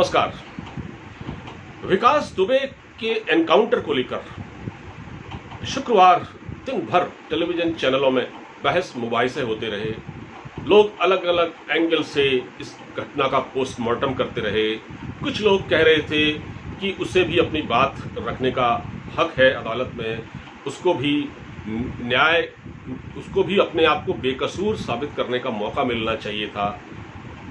नमस्कार। विकास दुबे के एनकाउंटर को लेकर शुक्रवार दिन भर टेलीविजन चैनलों में बहस मुबाहिसे होते रहे। लोग अलग अलग एंगल से इस घटना का पोस्टमार्टम करते रहे। कुछ लोग कह रहे थे कि उसे भी अपनी बात रखने का हक है अदालत में, उसको भी अपने आप को बेकसूर साबित करने का मौका मिलना चाहिए था।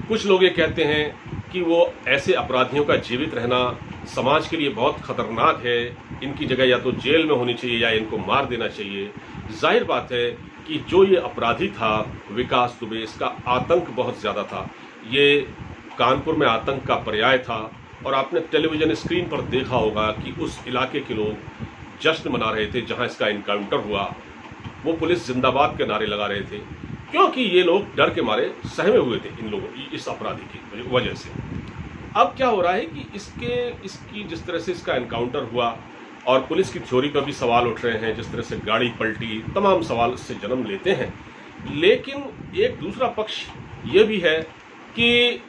कुछ लोग ये कहते हैं कि वो ऐसे अपराधियों का जीवित रहना समाज के लिए बहुत खतरनाक है, इनकी जगह या तो जेल में होनी चाहिए या इनको मार देना चाहिए। जाहिर बात है कि जो ये अपराधी था विकास दुबे, इसका आतंक बहुत ज़्यादा था। ये कानपुर में आतंक का पर्याय था और आपने टेलीविजन स्क्रीन पर देखा होगा कि उस इलाके के लोग जश्न मना रहे थे जहां इसका इनकाउंटर हुआ। वो पुलिस जिंदाबाद के नारे लगा रहे थे क्योंकि ये लोग डर के मारे सहमे हुए थे इन लोगों इस अपराधी की वजह से। अब क्या हो रहा है कि इसकी जिस तरह से इसका एनकाउंटर हुआ और पुलिस की थ्योरी पर भी सवाल उठ रहे हैं, जिस तरह से गाड़ी पलटी, तमाम सवाल इससे जन्म लेते हैं। लेकिन एक दूसरा पक्ष ये भी है कि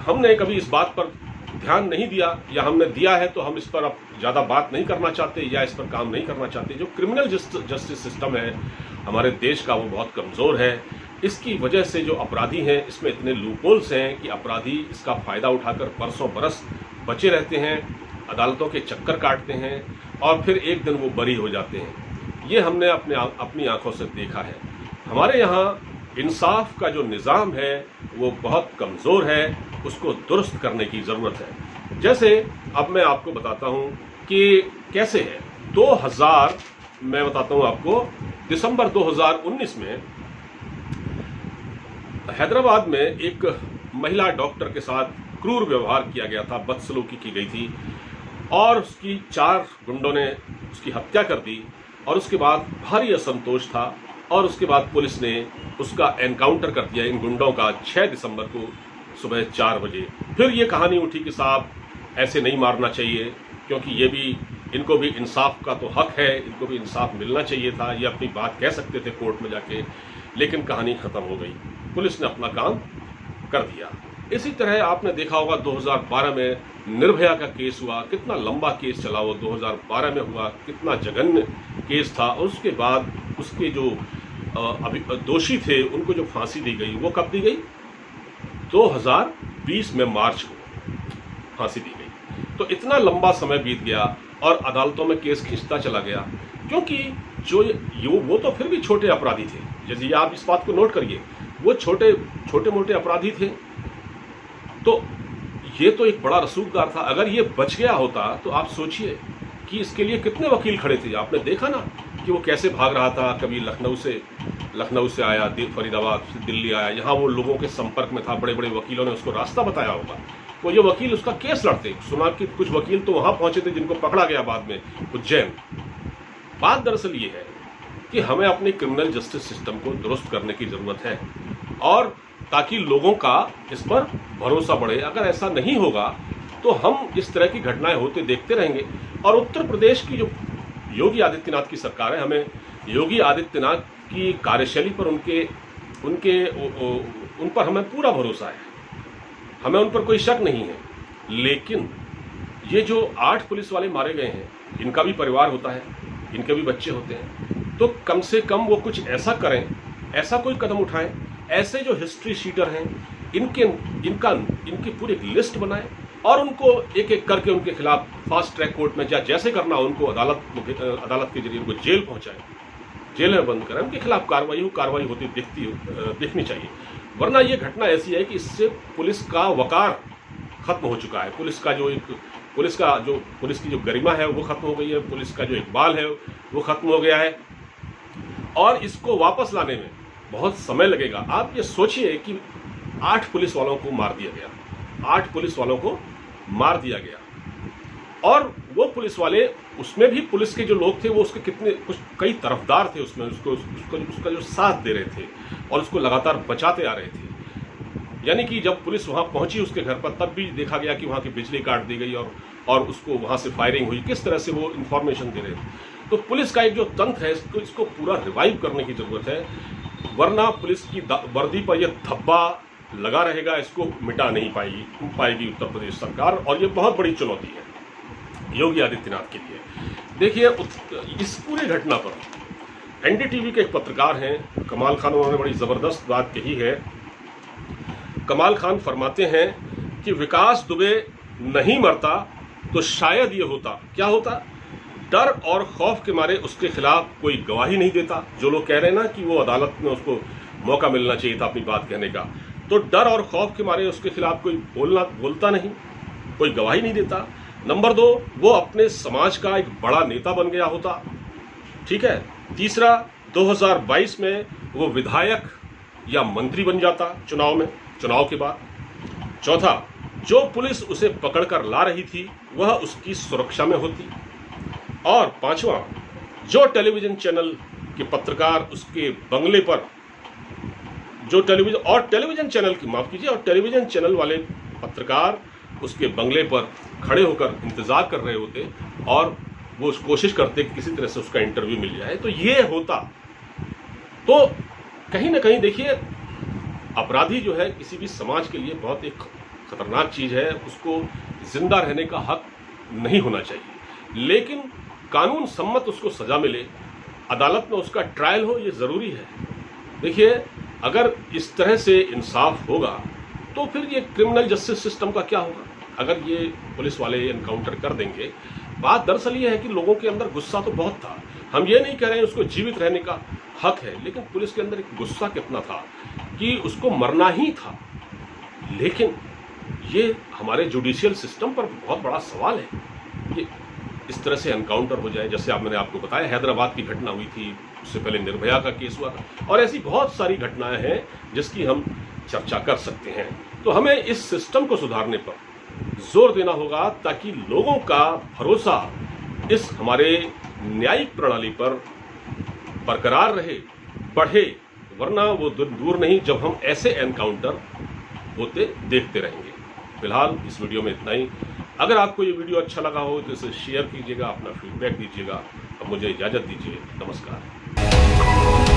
हमने कभी इस बात पर ध्यान नहीं दिया, या हमने दिया है तो हम इस पर अब ज़्यादा बात नहीं करना चाहते या इस पर काम नहीं करना चाहते। जो क्रिमिनल जस्टिस सिस्टम है हमारे देश का, वो बहुत कमज़ोर है। इसकी वजह से जो अपराधी हैं इसमें इतने लूपहोल्स हैं कि अपराधी इसका फ़ायदा उठाकर बरसों बरस बचे रहते हैं, अदालतों के चक्कर काटते हैं और फिर एक दिन वो बरी हो जाते हैं। ये हमने अपनी आंखों से देखा है। हमारे यहाँ इंसाफ का जो निज़ाम है वो बहुत कमज़ोर है, उसको दुरुस्त करने की ज़रूरत है। जैसे अब मैं आपको बताता हूँ कि कैसे है। मैं बताता हूँ आपको, दिसंबर 2019 में हैदराबाद में एक महिला डॉक्टर के साथ क्रूर व्यवहार किया गया था, बदसलूकी की गई थी और उसकी 4 गुंडों ने उसकी हत्या कर दी और उसके बाद भारी असंतोष था और उसके बाद पुलिस ने उसका एनकाउंटर कर दिया इन गुंडों का 6 दिसंबर को सुबह 4 बजे। फिर ये कहानी उठी कि साहब ऐसे नहीं मारना चाहिए क्योंकि इनको भी इंसाफ का तो हक है, इनको भी इंसाफ मिलना चाहिए था, ये अपनी बात कह सकते थे कोर्ट में जाके। लेकिन कहानी ख़त्म हो गई, पुलिस ने अपना काम कर दिया। इसी तरह आपने देखा होगा 2012 में निर्भया का केस हुआ, कितना लंबा केस चला वो 2012 में हुआ, कितना जघन्य केस था। और उसके बाद उसके जो अभी दोषी थे उनको जो फांसी दी गई वो कब दी गई? 2020 में मार्च को फांसी दी गई। तो इतना लंबा समय बीत गया और अदालतों में केस खिंचता चला गया क्योंकि वो तो फिर भी छोटे अपराधी थे। जैसे आप इस बात को नोट करिए, वो छोटे मोटे अपराधी थे, तो ये तो एक बड़ा रसूखदार था। अगर ये बच गया होता तो आप सोचिए कि इसके लिए कितने वकील खड़े थे। आपने देखा ना कि वो कैसे भाग रहा था, कभी लखनऊ से आया, फरीदाबाद से दिल्ली आया, यहाँ वो लोगों के संपर्क में था, बड़े बड़े वकीलों ने उसको रास्ता बताया होगा। तो ये वकील उसका केस लड़ते। सुना कि कुछ वकील तो वहाँ पहुँचे थे जिनको पकड़ा गया बाद में उज्जैन। बात दरअसल ये है कि हमें अपने क्रिमिनल जस्टिस सिस्टम को दुरुस्त करने की ज़रूरत है और ताकि लोगों का इस पर भरोसा बढ़े। अगर ऐसा नहीं होगा तो हम इस तरह की घटनाएं होते देखते रहेंगे। और उत्तर प्रदेश की जो योगी आदित्यनाथ की सरकार है, हमें योगी आदित्यनाथ की कार्यशैली पर उन पर हमें पूरा भरोसा है, हमें उन पर कोई शक नहीं है। लेकिन ये जो 8 पुलिस वाले मारे गए हैं, इनका भी परिवार होता है, इनके भी बच्चे होते हैं, तो कम से कम वो कुछ ऐसा करें, ऐसा कोई कदम उठाएं। ऐसे जो हिस्ट्री शीटर हैं इनकी पूरी एक लिस्ट बनाएं और उनको एक एक करके उनके खिलाफ फास्ट ट्रैक कोर्ट में जैसे करना हो उनको अदालत के जरिए उनको जेल पहुंचाएं, जेल में बंद करें, उनके खिलाफ कार्रवाई होती दिखनी चाहिए। वरना ये घटना ऐसी है कि इससे पुलिस का वकार खत्म हो चुका है। पुलिस की जो गरिमा है वो खत्म हो गई है, पुलिस का जो इकबाल है वो खत्म हो गया है और इसको वापस लाने में बहुत समय लगेगा। आप ये सोचिए कि 8 पुलिस वालों को मार दिया गया, 8 पुलिस वालों को मार दिया गया और वो पुलिस वाले, उसमें भी पुलिस के जो लोग थे वो उसके कई तरफदार थे उसमें, उसका जो साथ दे रहे थे और उसको लगातार बचाते आ रहे थे। यानी कि जब पुलिस वहाँ पहुँची उसके घर पर, तब भी देखा गया कि वहाँ की बिजली काट दी गई और उसको वहाँ से फायरिंग हुई, किस तरह से वो इन्फॉर्मेशन दे रहे थे। तो पुलिस का एक जो तंत्र है इसको पूरा रिवाइव करने की ज़रूरत है। वरना पुलिस की वर्दी पर यह धब्बा लगा रहेगा, इसको मिटा नहीं पाएगी उत्तर प्रदेश सरकार, और ये बहुत बड़ी चुनौती है योगी आदित्यनाथ के लिए। देखिए, इस पूरी घटना पर एनडीटीवी के एक पत्रकार हैं कमाल खान, उन्होंने बड़ी ज़बरदस्त बात कही है। कमाल खान फरमाते हैं कि विकास दुबे नहीं मरता तो शायद ये होता, क्या होता, डर और खौफ के मारे उसके खिलाफ कोई गवाही नहीं देता। जो लोग कह रहे हैं ना कि वो अदालत में उसको मौका मिलना चाहिए था अपनी बात कहने का, तो डर और खौफ के मारे उसके खिलाफ कोई बोलता नहीं, कोई गवाही नहीं देता। नंबर 2, वो अपने समाज का एक बड़ा नेता बन गया होता, ठीक है। तीसरा, 2022 में वो विधायक या मंत्री बन जाता चुनाव के बाद। चौथा, जो पुलिस उसे पकड़कर ला रही थी वह उसकी सुरक्षा में होती। और पांचवा, जो टेलीविजन चैनल के पत्रकार उसके बंगले पर, टेलीविजन चैनल वाले पत्रकार उसके बंगले पर खड़े होकर इंतजार कर रहे होते और वो कोशिश करते कि किसी तरह से उसका इंटरव्यू मिल जाए, तो ये होता। तो कहीं ना कहीं देखिए, अपराधी जो है किसी भी समाज के लिए बहुत एक खतरनाक चीज है, उसको जिंदा रहने का हक नहीं होना चाहिए, लेकिन कानून सम्मत उसको सजा मिले, अदालत में उसका ट्रायल हो, ये जरूरी है। देखिए, अगर इस तरह से इंसाफ होगा तो फिर ये क्रिमिनल जस्टिस सिस्टम का क्या होगा। अगर ये पुलिस वाले एनकाउंटर कर देंगे, बात दरअसल ये है कि लोगों के अंदर गुस्सा तो बहुत था, हम ये नहीं कह रहे हैं उसको जीवित रहने का हक है, लेकिन पुलिस के अंदर एक गुस्सा कितना था कि उसको मरना ही था। लेकिन ये हमारे जुडिशियल सिस्टम पर बहुत बड़ा सवाल है कि इस तरह से एनकाउंटर हो जाए। जैसे मैंने आपको बताया, हैदराबाद की घटना हुई थी, उससे पहले निर्भया का केस हुआ था, और ऐसी बहुत सारी घटनाएं हैं जिसकी हम चर्चा कर सकते हैं। तो हमें इस सिस्टम को सुधारने पर जोर देना होगा ताकि लोगों का भरोसा इस हमारे न्यायिक प्रणाली पर बरकरार रहे, बढ़े, वरना वो दूर नहीं जब हम ऐसे एनकाउंटर होते देखते रहेंगे। फिलहाल इस वीडियो में इतना ही। अगर आपको ये वीडियो अच्छा लगा हो तो इसे शेयर कीजिएगा, अपना फीडबैक दीजिएगा। अब मुझे इजाज़त दीजिए, नमस्कार।